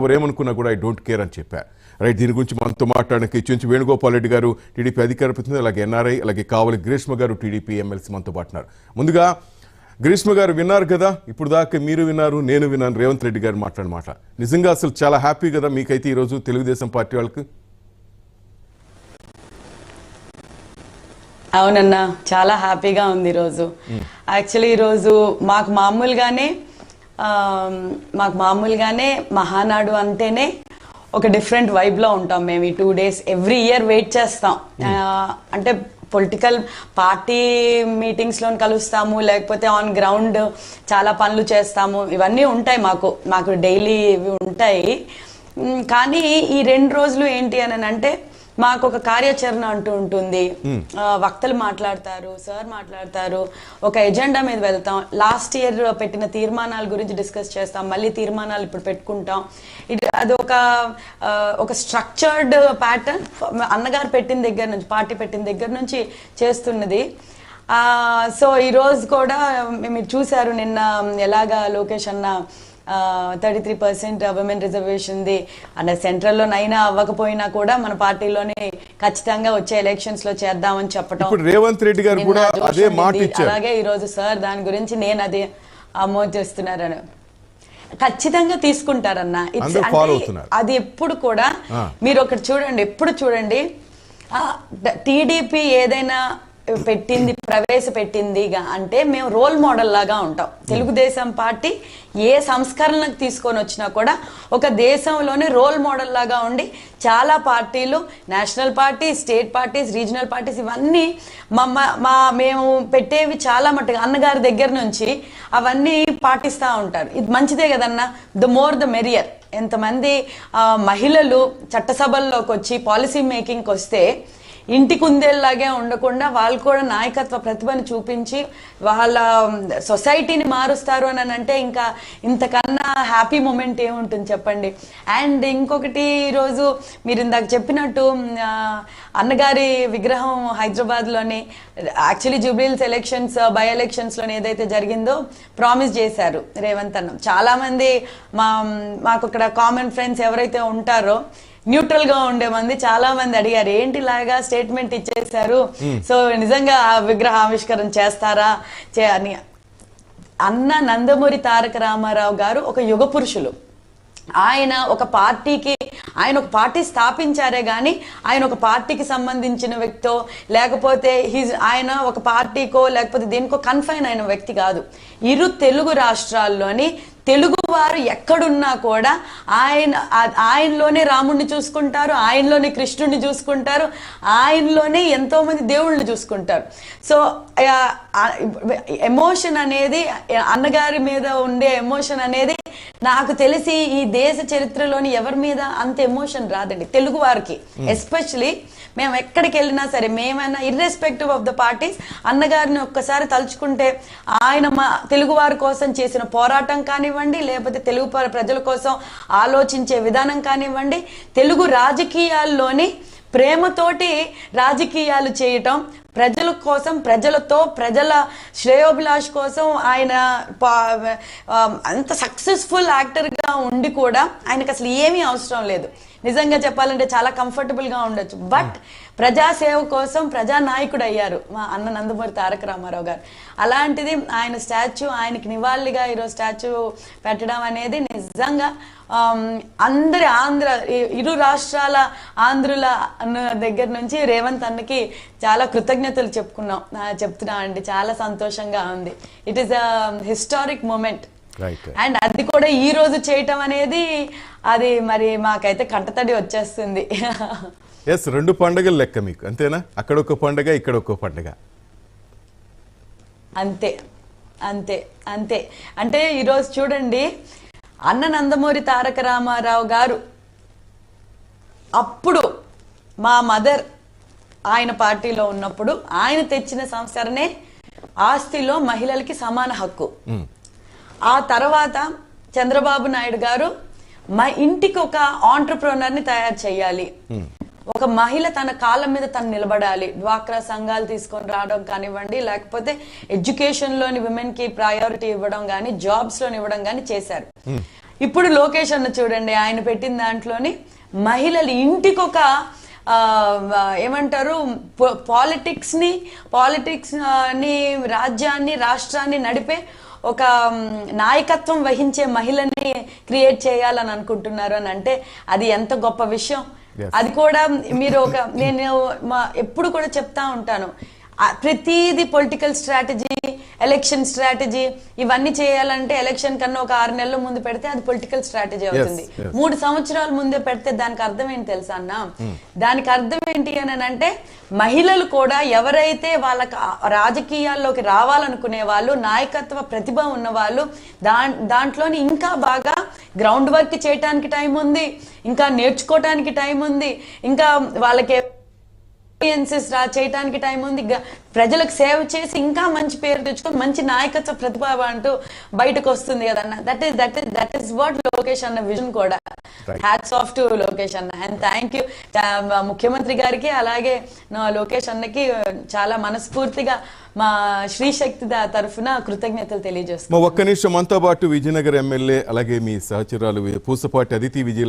ఎవరేమనుకున్నా కూడా I don't care అని చెప్పారు. రైట్, దీని గురించి మనతో మాట్లాడడానికి ఇచ్చి వేణుగోపాల్ రెడ్డి గారు టీడీపీ అధికార ప్రతినిధి, అలాగే ఎన్ఆర్ఐ, అలాగే కావలి గ్రీష్మ గారు టీడీపీ ఎమ్మెల్సీ మనతో పాటున్నారు. ముందుగా గ్రీష్మ గారు విన్నారు కదా, ఇప్పుడు దాకా మీరు విన్నారు, నేను విన్నాను రేవంత్ రెడ్డి గారు మాట్లాడిన మాట. నిజంగా అసలు చాలా హ్యాపీ కదా మీకైతే ఈరోజు తెలుగుదేశం పార్టీ వాళ్ళకి? అవునన్నా, చాలా హ్యాపీగా ఉంది ఈరోజు. యాక్చువల్లీ ఈరోజు మాకు మామూలుగానే మహానాడు అంటేనే ఒక డిఫరెంట్ వైబ్లో ఉంటాం మేము. ఈ 2 days ఎవ్రీ ఇయర్ వెయిట్ చేస్తాం. అంటే పొలిటికల్ పార్టీ మీటింగ్స్లో కలుస్తాము, లేకపోతే ఆన్ గ్రౌండ్ చాలా పనులు చేస్తాము, ఇవన్నీ ఉంటాయి మాకు డైలీ ఇవి ఉంటాయి. కానీ ఈ 2 రోజులు ఏంటి అని అంటే మాకు ఒక కార్యాచరణ అంటూ ఉంటుంది. వక్తలు మాట్లాడతారు, సార్ మాట్లాడతారు, ఒక ఎజెండా మీద వెళ్తాం. లాస్ట్ ఇయర్ పెట్టిన తీర్మానాల గురించి డిస్కస్ చేస్తాం, మళ్ళీ తీర్మానాలు ఇప్పుడు పెట్టుకుంటాం. అది ఒక స్ట్రక్చర్డ్ ప్యాటర్న్ అన్నగారు పెట్టిన దగ్గర నుంచి, పార్టీ పెట్టిన దగ్గర నుంచి చేస్తున్నది. సో ఈరోజు కూడా మీరు చూసారు నిన్న ఎలాగా లోకేష్ అన్న 33% విమెన్ రిజర్వేషన్ది అంటే సెంట్రల్లో నైనా అవ్వకపోయినా కూడా మన పార్టీలోనే ఖచ్చితంగా వచ్చే ఎలక్షన్స్ లో చేద్దామని చెప్పడం. రేవంత్ రెడ్డి గారు కూడా అదే మాట ఇచ్చారు. అలాగే ఈ రోజు సార్ దాని గురించి నేను అదే ఆమోదిస్తున్నారని ఖచ్చితంగా తీసుకుంటారన్న. అది ఎప్పుడు కూడా మీరు ఒకటి చూడండి, ఎప్పుడు చూడండి, టీడీపీ ఏదైనా ప్రవేశపెట్టింది అంటే మేము రోల్ మోడల్ లాగా ఉంటాం. తెలుగుదేశం పార్టీ ఏ సంస్కరణకు తీసుకొని వచ్చినా కూడా ఒక దేశంలోనే రోల్ మోడల్ లాగా ఉండి చాలా పార్టీలు, national party, state parties, regional parties ఇవన్నీ మేము పెట్టేవి చాలా మట్టుగా అన్నగారి దగ్గర నుంచి అవన్నీ పాటిస్తూ ఉంటారు. ఇది మంచిదే కదన్నా, ద మోర్ ద మెరియర్. ఎంతమంది మహిళలు చట్టసభల్లోకి వచ్చి పాలసీ మేకింగ్కి వస్తే ఇంటి కుందేలాగే ఉండకుండా వాళ్ళు కూడా నాయకత్వ ప్రతిభను చూపించి వాళ్ళ సొసైటీని మారుస్తారు అని అంటే ఇంకా ఇంతకన్నా హ్యాపీ మూమెంట్ ఏముంటుంది చెప్పండి. అండ్ ఇంకొకటి, ఈరోజు మీరు ఇందాక చెప్పినట్టు అన్నగారి విగ్రహం హైదరాబాద్లోని యాక్చువల్లీ జూబ్లీహిల్స్ ఎలక్షన్స్ బై ఎలక్షన్స్లోని ఏదైతే జరిగిందో ప్రామిస్ చేశారు రేవంత్ అన్న. చాలామంది మాకు ఇక్కడ కామన్ ఫ్రెండ్స్ ఎవరైతే ఉంటారో న్యూట్రల్ గా ఉండే మంది చాలా మంది అడిగారు, ఏంటి లాగా స్టేట్మెంట్ ఇచ్చేసారు, సో నిజంగా విగ్రహ ఆవిష్కరణ చేస్తారా అని. అన్న నందమూరి తారక రామారావు గారు ఒక యుగ పురుషులు. ఆయన ఒక పార్టీ స్థాపించారే గాని ఆయన ఒక పార్టీకి సంబంధించిన వ్యక్తో లేకపోతే ఆయన ఒక పార్టీకో లేకపోతే దేనికో కన్ఫైన్ అయిన వ్యక్తి కాదు. ఇరు తెలుగు రాష్ట్రాల్లోని తెలుగు వారు ఎక్కడున్నా కూడా ఆయనలోనే రాముడిని చూసుకుంటారు, ఆయనలోనే కృష్ణుడిని చూసుకుంటారు, ఆయనలోనే ఎంతో మంది దేవుళ్ళని చూసుకుంటారు. సో ఎమోషన్ అనేది, అన్నగారి మీద ఉండే ఎమోషన్ అనేది నాకు తెలిసి ఈ దేశ చరిత్రలోని ఎవరి మీద అంత ఎమోషన్ రాదండి తెలుగు వారికి. ఎస్పెషలీ మేము ఎక్కడికి వెళ్ళినా సరే, మేమైనా ఇర్రెస్పెక్టివ్ ఆఫ్ ద పార్టీస్, అన్నగారిని ఒక్కసారి తలుచుకుంటే ఆయన తెలుగు వారి కోసం చేసిన పోరాటం కానివ్వండి, లేకపోతే తెలుగు ప్రజల కోసం ఆలోచించే విధానం కానివ్వండి, తెలుగు రాజకీయాల్లోని ప్రేమతోటి రాజకీయాలు చేయటం, ప్రజల కోసం, ప్రజలతో, ప్రజల శ్రేయోభిలాష్ కోసం ఆయన అంత సక్సెస్ఫుల్ యాక్టర్గా ఉండి కూడా ఆయనకు అసలు ఏమీ అవసరం లేదు. నిజంగా చెప్పాలంటే చాలా కంఫర్టబుల్గా ఉండొచ్చు, బట్ ప్రజాసేవ కోసం ప్రజానాయకుడు అయ్యారు మా అన్న నందమూరి తారక రామారావు గారు. అలాంటిది ఆయన స్టాచ్యూ, ఆయనకి నివాళిగా ఈరోజు స్టాచ్యూ పెట్టడం అనేది నిజంగా అందరి ఇరు రాష్ట్రాల ఆంధ్రుల దగ్గర నుంచి రేవంత్ అన్నకి చాలా కృతజ్ఞతలు చెప్తున్నా అండి. చాలా సంతోషంగా ఉంది. It is a historic moment. And అది కూడా ఈ రోజు చేయటం అనేది అది మరి మాకైతే కంటతడి వచ్చేస్తుంది. ఎస్, 2 పండుగలు లెక్క మీకు, అంతేనా? అక్కడ ఒక పండుగ, ఇక్కడ ఒక పండుగ. అంతే అంతే అంతే. అంటే ఈరోజు చూడండి, అన్న నందమూరి తారక రామారావు గారు అప్పుడు మా మదర్ ఆయన పార్టీలో ఉన్నప్పుడు ఆయన తెచ్చిన సంస్కరణే ఆస్తిలో మహిళలకి సమాన హక్కు. ఆ తర్వాత చంద్రబాబు నాయుడు గారు మా ఇంటికి ఒక ఆంటర్ప్రెన్యూర్ని తయారు చేయాలి, ఒక మహిళ తన కాళ్ళ మీద తను నిలబడాలి, డ్వాక్రా సంఘాలు తీసుకొని రావడం కానివ్వండి, లేకపోతే ఎడ్యుకేషన్ లోని విమెన్ కి ప్రయారిటీ ఇవ్వడం కానీ, జాబ్స్ లోని ఇవ్వడం కానీ చేశారు. ఇప్పుడు లోకేష్ అన్న చూడండి, ఆయన పెట్టిన దాంట్లోని మహిళలు ఇంటికొక ఏమంటారు పాలిటిక్స్ ని రాజ్యాన్ని రాష్ట్రాన్ని నడిపే ఒక నాయకత్వం వహించే మహిళని క్రియేట్ చేయాలని అనుకుంటున్నారు అని అంటే అది ఎంత గొప్ప విషయం. అది కూడా మీరు నేను ఎప్పుడు కూడా చెప్తా ఉంటాను, ప్రతిదీ పొలిటికల్ స్ట్రాటజీ, ఎలక్షన్ స్ట్రాటజీ ఇవన్నీ చేయాలంటే ఎలక్షన్ కన్నా ఒక 6 నెలల ముందు పెడితే అది పొలిటికల్ స్ట్రాటజీ అవుతుంది. 3 సంవత్సరాల ముందే పెడితే దానికి అర్థం ఏంటి తెలుసా అన్న? దానికి అర్థం ఏంటి అని అంటే మహిళలు కూడా ఎవరైతే వాళ్ళకి రాజకీయాల్లోకి రావాలనుకునే వాళ్ళు, నాయకత్వ ప్రతిభ ఉన్న వాళ్ళు, దాంట్లోని ఇంకా బాగా గ్రౌండ్ వర్క్ చేయడానికి టైం ఉంది, ఇంకా నేర్చుకోవటానికి టైం ఉంది, ఇంకా వాళ్ళకి చేయడానికి టైం ఉంది, ప్రజలకు సేవ చేసి ఇంకా మంచి పేరు తెచ్చుకొని మంచి నాయకత్వ ప్రతిభ అంటూ బయటకు వస్తుంది కదన్న. దట్ ఈస్ వాట్ లోకేష్ అన్న విజన్ కూడా. హ్యాట్స్ ఆఫ్ టు లోకేష్ అన్న అండ్ థ్యాంక్ యూ ముఖ్యమంత్రి గారికి, అలాగే లోకేష్ అన్నకి చాలా మనస్ఫూర్తిగా మా శ్రీశక్తి తరఫున కృతజ్ఞతలు తెలియజేస్తున్నాం. ఒక్క నిమిషం మనతో పాటు విజయనగరం ఎమ్మెల్యే అలాగే మీ సహచరాలు పూసపాటి అదితి విజయలక్ష్మి